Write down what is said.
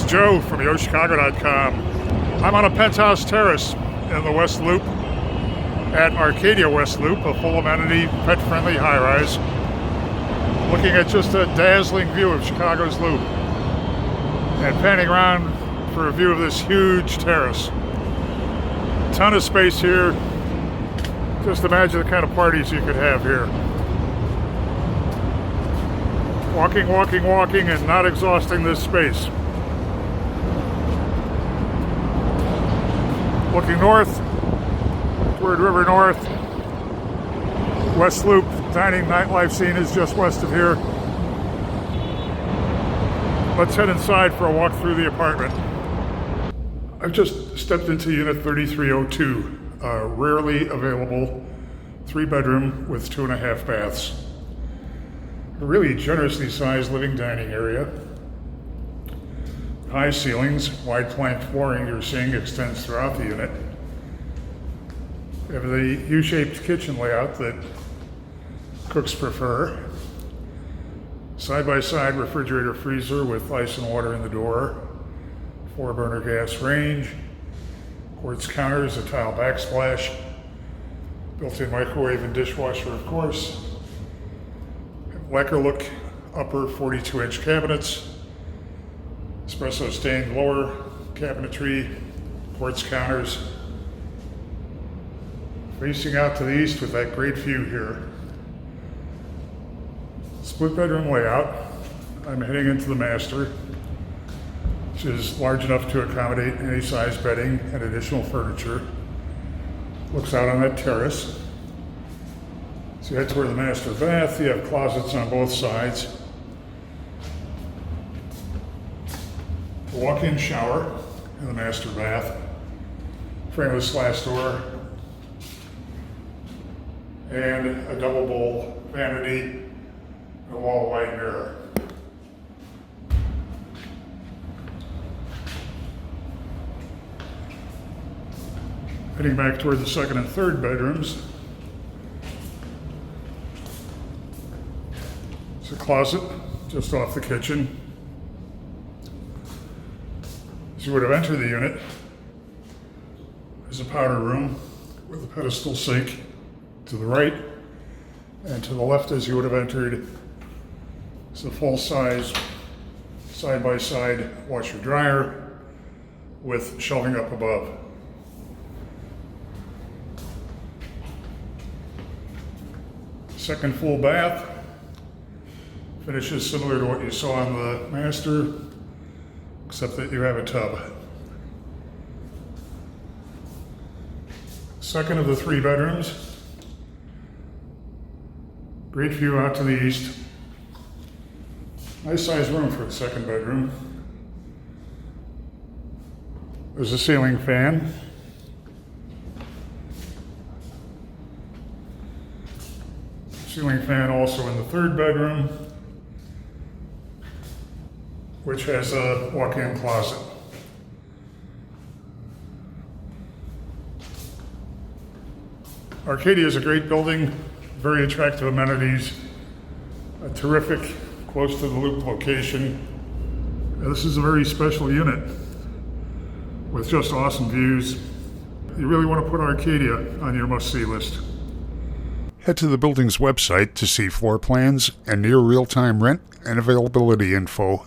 Joe from YoChicago.com. I'm on a penthouse terrace in the West Loop at Arkadia West Loop, a full amenity, pet-friendly high-rise, looking at just a dazzling view of Chicago's Loop and panning around for a view of this huge terrace. Ton of space here. Just imagine the kind of parties you could have here. Walking, and not exhausting this space. Looking north, toward River North. West Loop dining nightlife scene is just west of here. Let's head inside for a walk through the apartment. I've just stepped into unit 3302, a rarely available 3-bedroom with 2.5 baths. A really generously sized living dining area. High ceilings, wide plank flooring you're seeing extends throughout the unit. We have the U-shaped kitchen layout that cooks prefer. Side-by-side refrigerator freezer with ice and water in the door. 4-burner gas range. Quartz counters, a tile backsplash. Built-in microwave and dishwasher, of course. Lacquer look upper 42-inch cabinets. Espresso stained lower cabinetry. Quartz counters. Facing out to the east with that great view here. Split bedroom layout. I'm heading into the master, which is large enough to accommodate any size bedding and additional furniture. Looks out on that terrace. So you head toward the master bath. You have closets on both sides. A walk-in shower in the master bath. Frameless glass door. And a double bowl vanity and a wall wide mirror. Heading back toward the second and third bedrooms. It's a closet just off the kitchen. As you would have entered the unit, there's a powder room with a pedestal sink to the right, and to the left as you would have entered is a full-size side-by-side washer-dryer with shelving up above. Second full bath finishes similar to what you saw in the master, except that you have a tub. Second of the 3 bedrooms. Great view out to the east. Nice sized room for the second bedroom. There's a ceiling fan. Ceiling fan also in the third bedroom, which has a walk-in closet. Arkadia is a great building, very attractive amenities, a terrific, close to the Loop location. This is a very special unit with just awesome views. You really want to put Arkadia on your must-see list. Head to the building's website to see floor plans and near real-time rent and availability info.